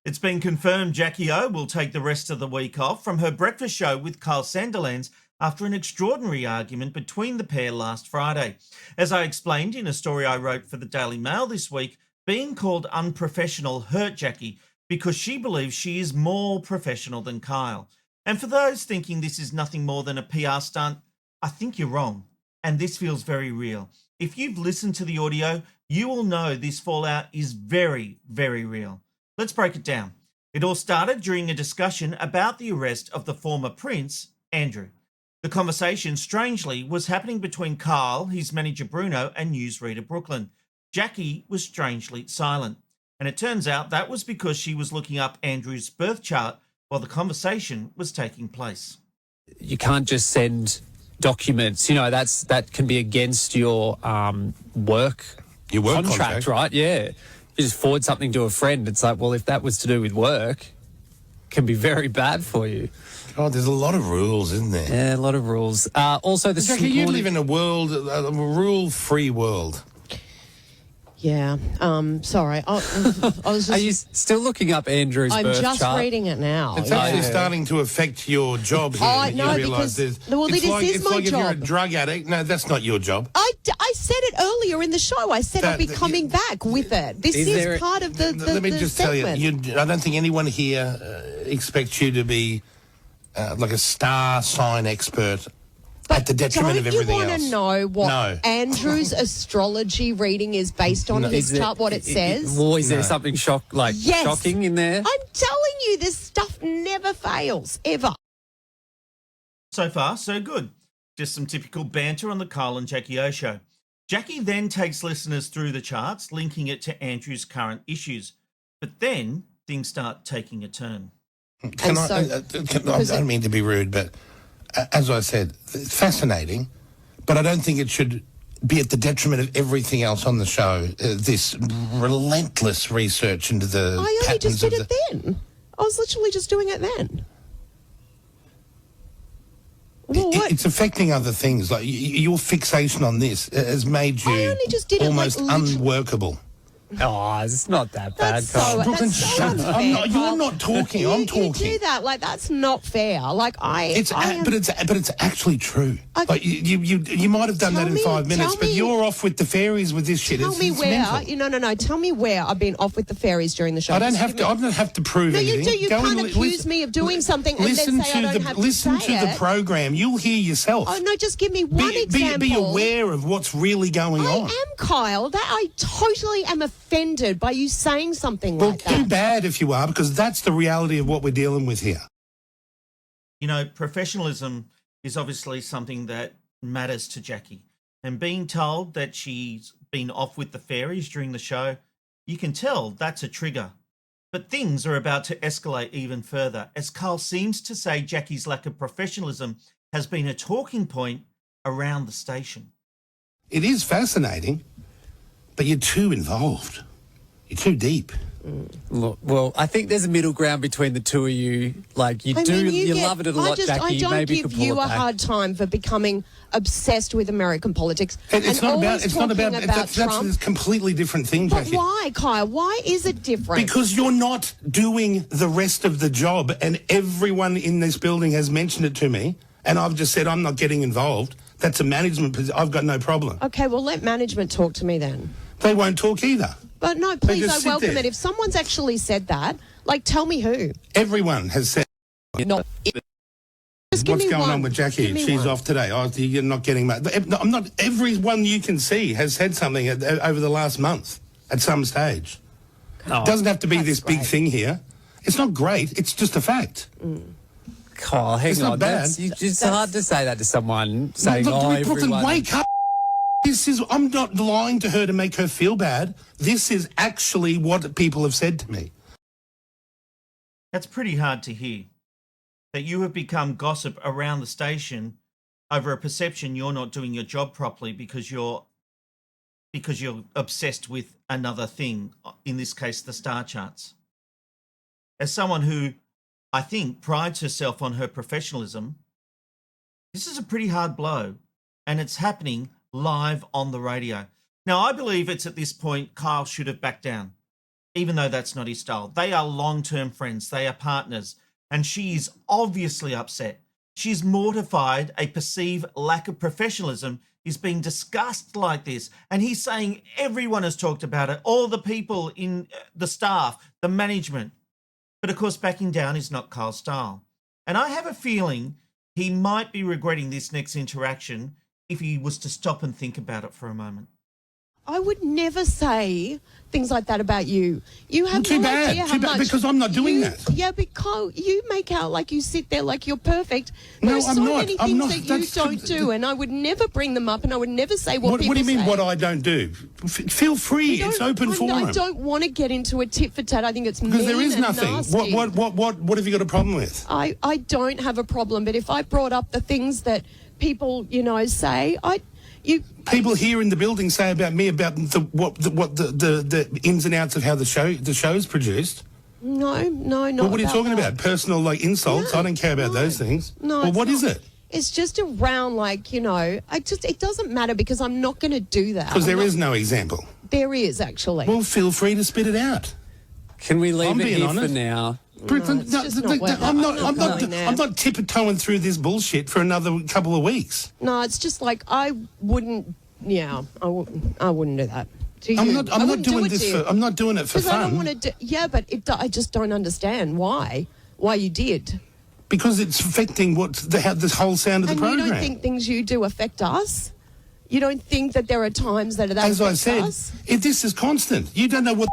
It's been confirmed Jackie O will take the rest of the week off from her breakfast show with Carl Sandilands after an extraordinary argument between the pair last Friday. As I explained in a story I wrote for the Daily Mail this week, being called unprofessional hurt Jackie because she believes she is more professional than Kyle. And for those thinking this is nothing more than a PR stunt, I think you're wrong. And this feels very real. If you've listened to the audio, you will know this fallout is very, very real. Let's break it down. It all started during a discussion about the arrest of the former prince, Andrew. The conversation, strangely, was happening between Carl, his manager Bruno, and newsreader Brooklyn. Jackie was strangely silent. And it turns out that was because she was looking up Andrew's birth chart while the conversation was taking place. You can't just send documents, that can be against your work contract, right? Yeah. You just forward something to a friend. It's like, well, if that was to do with work, it can be very bad for you. Oh, there's a lot of rules, isn't there? Yeah, a lot of rules. Also, Jackie, you live in a rule-free world. Yeah. Sorry. I was just... Are you still looking up Andrew's birth chart? I'm just reading it now. It's actually starting to affect your job here. No, because it's this is my like if job. you're a drug addict. No, that's not your job. I said it earlier in the show. I said I'll be coming back with it. This is part of the Let me just segment. tell you, I don't think anyone here expects you to be like a star sign expert. At the detriment of everything else. Don't you want to know what Andrew's astrology reading is based on his chart, what it says? Is there something shocking in there? I'm telling you, this stuff never fails, ever. So far, so good. Just some typical banter on the Carl and Jackie O show. Jackie then takes listeners through the charts, linking it to Andrew's current issues. But then things start taking a turn. I don't mean to be rude, but... as I said, it's fascinating, but I don't think it should be at the detriment of everything else on the show. This relentless research into the patterns. I only just did it then. I was literally just doing it then. Well, it's affecting other things. Like your fixation on this has made you almost unworkable. Oh, it's not that bad, Carl. Brooklyn, shut up. You're not talking. I'm talking. You do that. That's not fair. But it's actually true. You might have done that in 5 minutes, but you're off with the fairies with this shit. Tell me where. No. Tell me where I've been off with the fairies during the show. I don't have to prove anything. No, you do. You can't accuse me of doing something and then say I don't have to say it. Listen to the program. You'll hear yourself. Oh, no, just give me one example. Be aware of what's really going on. I am, Kyle. I totally am offended by you saying something like that. Well, too bad if you are, because that's the reality of what we're dealing with here. Professionalism is obviously something that matters to Jackie. And being told that she's been off with the fairies during the show, you can tell that's a trigger. But things are about to escalate even further, as Carl seems to say Jackie's lack of professionalism has been a talking point around the station. It is fascinating, but you're too involved. You're too deep. Look, well, I think there's a middle ground between the two of you. You love it a lot, Jackie. I don't Maybe give you a hard time for becoming obsessed with American politics. It's not about Trump. That's a completely different thing, Jackie. But why, Kyle? Why is it different? Because you're not doing the rest of the job, and everyone in this building has mentioned it to me, and I've just said I'm not getting involved. That's a management position. I've got no problem. Okay, well, let management talk to me then. They won't talk either. But no, please, I welcome it. If someone's actually said that, tell me who. Everyone has said. Not. What's going on with Jackie? She's off today. Oh, you're not getting much. I'm not. Everyone you can see has said something over the last month at some stage. It doesn't have to be this big thing here. It's not great. It's just a fact. Carl, hang on. It's not bad. It's hard to say that to someone saying, everyone... Wake up. I'm not lying to her to make her feel bad. This is actually what people have said to me. That's pretty hard to hear. That you have become gossip around the station over a perception you're not doing your job properly because you're obsessed with another thing, in this case, the star charts. As someone who, I think, prides herself on her professionalism, this is a pretty hard blow, and it's happening live on the radio. Now, I believe it's at this point Kyle should have backed down. even though that's not his style. They are long-term friends. They are partners. And she is obviously upset. She's mortified a perceived lack of professionalism is being discussed like this. And he's saying everyone has talked about it, all the people in the staff, the management. But of course, backing down is not Kyle's style. And I have a feeling he might be regretting this next interaction if he was to stop and think about it for a moment. I would never say things like that about you. You have too no bad, idea how too bad, much because I'm not doing that. Yeah, because you make out like you sit there like you're perfect. No, There's I'm so not. many I'm things not. that you That's- don't do, and I would never bring them up, and I would never say what people What do you mean say. what I don't do? Feel free. It's open forum. I don't want to get into a tit for tat. I think it's Because there is and nothing. nasty. What have you got a problem with? I don't have a problem, but if I brought up the things that people, say, People here in the building say about me about the ins and outs of how the show's produced. No, not Well, what are you about talking that. about? Personal insults? No, I don't care about those things. No, Well, it's what is not. it? It's just around it doesn't matter because I'm not going to do that. Because there is no example. There is actually. Well, feel free to spit it out. Can we leave I'm it being here honest. for now? it's just not worth it. I'm not tiptoeing through this bullshit for another couple of weeks. No, it's just like I wouldn't. Yeah, I wouldn't do that. To you. I'm not wouldn't do doing it this to you. I'm not doing it for Because I don't fun. want to do. Yeah, but I just don't understand why you did. Because it's affecting how this whole sound of the And program. you don't think things you do affect us? You don't think that there are times that As I affects said, us? this is constant. You don't know what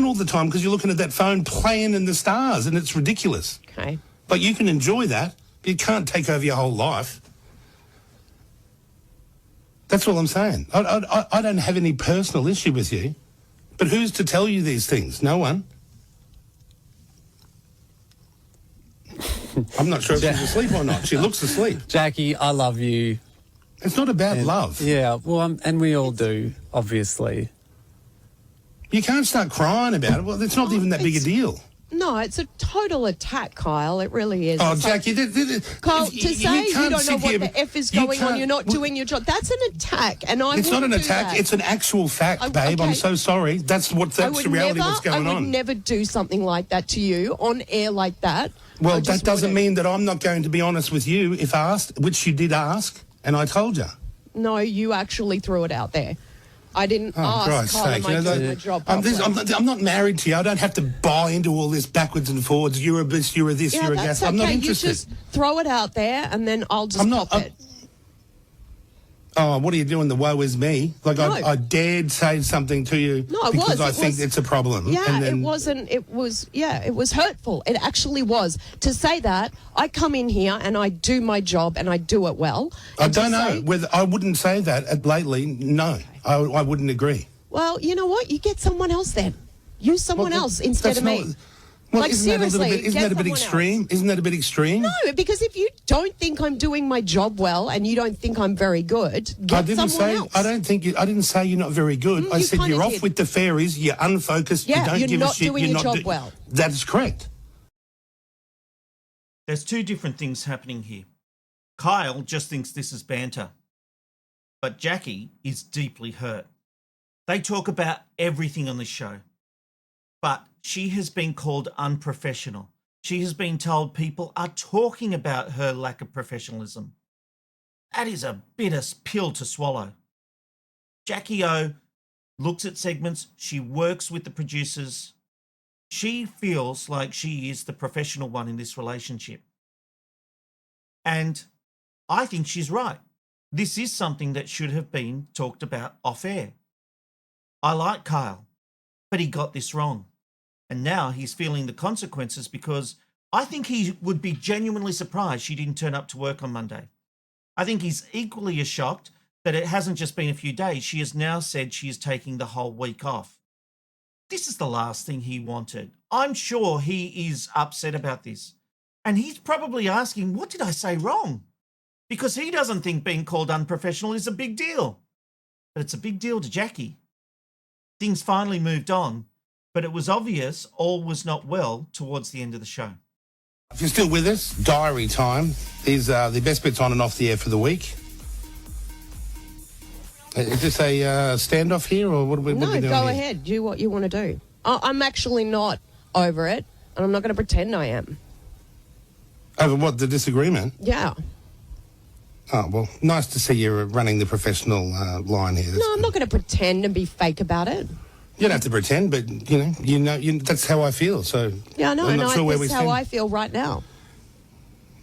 all the time because you're looking at that phone playing in the stars and it's ridiculous. Okay. But you can enjoy that. But you can't take over your whole life. That's all I'm saying. I don't have any personal issue with you. But who's to tell you these things? No one. I'm not sure if she's asleep or not. She looks asleep. Jackie, I love you. It's not about love. Yeah, well, and we all do, obviously. You can't start crying about it. Well, it's not even that big a deal. No, it's a total attack, Kyle. It really is. Oh, It's Jackie, Kyle, to say you can't don't know sit what here- the F is you going on, can't- you're not doing your job. That's an attack, and I It's not an wouldn't do attack. that. It's an actual fact, babe. I'm okay. so sorry. That's the reality of what's going I would on. never do something like that to you on air like that. Well, I that just doesn't wouldn't. mean that I'm not going to be honest with you if asked, which you did ask, and I told you. No, you actually threw it out there. I didn't Oh, ask Christ's Kyle, sake. am I doing my job I'm properly? not married to you. I don't have to buy into all this backwards and forwards. You're a this, you're a this, Yeah, you're a that's gas. I'm not okay. interested. You just throw it out there, and then I'll just pop it. Oh, what are you doing? The woe is me. Like No. I dared say something to you No, it because was. I It think was- it's a problem. Yeah, and then, it wasn't. It was. Yeah, it was hurtful. It actually was. To say that, I come in here and I do my job and I do it well. I And to don't know say- whether I wouldn't say that lately. No, I wouldn't agree. Well, you know what? You get someone else then. Use someone Well, else instead that's of me. not- Well, Like, isn't that a little seriously, bit? Isn't get that a bit someone extreme? else. Isn't that a bit extreme? No, because if you don't think I'm doing my job well and you don't think I'm very good, get I didn't someone say. else. I don't think. I didn't say you're not very good. I you said kinda you're off did. with the fairies. You're unfocused. Yeah, you don't you're give not a shit. doing you're your not job well. That is correct. There's two different things happening here. Kyle just thinks this is banter, but Jackie is deeply hurt. They talk about everything on this show, but she has been called unprofessional. She has been told people are talking about her lack of professionalism. That is a bitter pill to swallow. Jackie O looks at segments. She works with the producers. She feels like she is the professional one in this relationship. And I think she's right. This is something that should have been talked about off air. I like Kyle, but he got this wrong. And now he's feeling the consequences because I think he would be genuinely surprised she didn't turn up to work on Monday. I think he's equally as shocked that it hasn't just been a few days. She has now said she is taking the whole week off. This is the last thing he wanted. I'm sure he is upset about this. And he's probably asking, what did I say wrong? Because he doesn't think being called unprofessional is a big deal. But it's a big deal to Jackie. Things finally moved on, but it was obvious all was not well towards the end of the show. If you're still with us, diary time. These are the best bits on and off the air for the week. Is this a standoff here, or what are we No, doing go here? ahead. Do what you want to do. I'm actually not over it, and I'm not going to pretend I am. Over what, the disagreement? Yeah. Oh, well, nice to see you're running the professional line here. No, I'm not going to pretend and be fake about it. You don't have to pretend, but, that's how I feel, so... Yeah, I know, I'm not sure where we that's how I feel right now.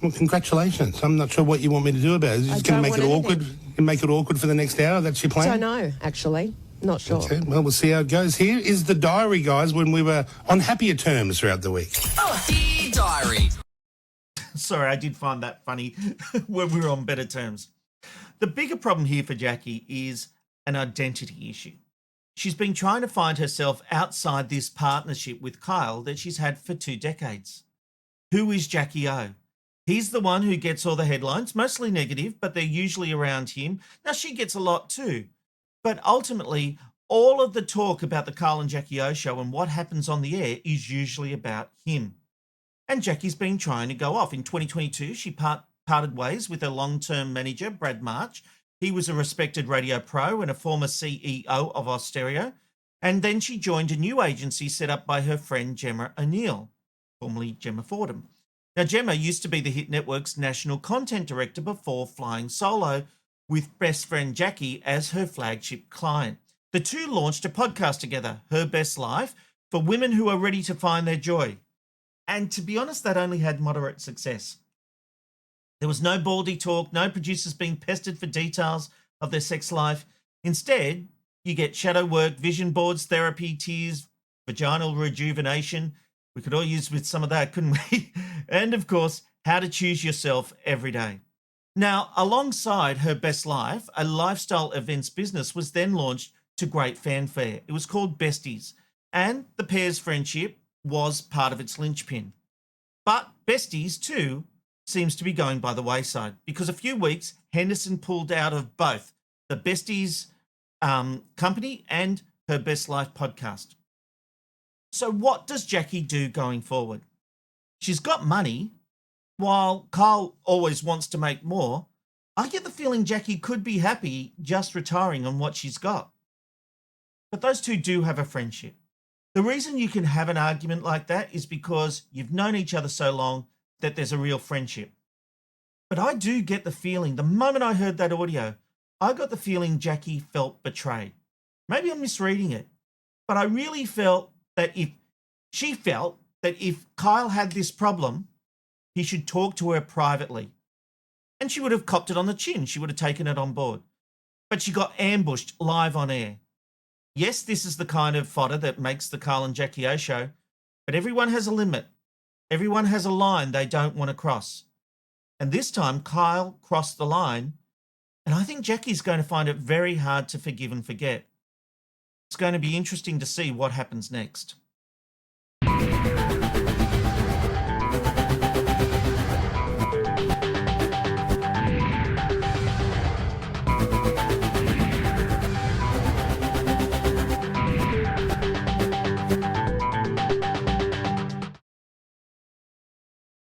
Well, congratulations. I'm not sure what you want me to do about it. You're just going to make it awkward? You can make it awkward for the next hour? That's your plan? I don't know, actually. Not sure. Okay, well, we'll see how it goes. Here is the diary, guys, when we were on happier terms throughout the week. Dear Diary. Sorry, I did find that funny when we were on better terms. The bigger problem here for Jackie is an identity issue. She's been trying to find herself outside this partnership with Kyle that she's had for 2 decades. Who is Jackie O? He's the one who gets all the headlines, mostly negative, but they're usually around him. Now, she gets a lot too. But ultimately, all of the talk about the Kyle and Jackie O show and what happens on the air is usually about him. And Jackie's been trying to go off. In 2022, she parted ways with her long-term manager, Brad March. He was a respected radio pro and a former CEO of Austereo. And then she joined a new agency set up by her friend Gemma O'Neill, formerly Gemma Fordham. Now, Gemma used to be the Hit Network's national content director before flying solo with best friend Jackie as her flagship client. The two launched a podcast together, Her Best Life, for women who are ready to find their joy. And to be honest, that only had moderate success. There was no baldy talk, no producers being pestered for details of their sex life. Instead, you get shadow work, vision boards, therapy, tears, vaginal rejuvenation. We could all use with some of that, couldn't we? And of course, how to choose yourself every day. Now, alongside Her Best Life, a lifestyle events business was then launched to great fanfare. It was called Besties, and the pair's friendship was part of its linchpin. But Besties, too, seems to be going by the wayside because a few weeks, Henderson pulled out of both the Besties company and Her Best Life podcast. So what does Jackie do going forward? She's got money. While Kyle always wants to make more, I get the feeling Jackie could be happy just retiring on what she's got. But those two do have a friendship. The reason you can have an argument like that is because you've known each other so long that there's a real friendship. But I do get the feeling, the moment I heard that audio, I got the feeling Jackie felt betrayed. Maybe I'm misreading it, but I really felt that if Kyle had this problem, he should talk to her privately. And she would have copped it on the chin. She would have taken it on board. But she got ambushed live on air. Yes, this is the kind of fodder that makes the Kyle and Jackie O show, but everyone has a limit. Everyone has a line they don't want to cross. And this time, Kyle crossed the line, and I think Jackie's going to find it very hard to forgive and forget. It's going to be interesting to see what happens next.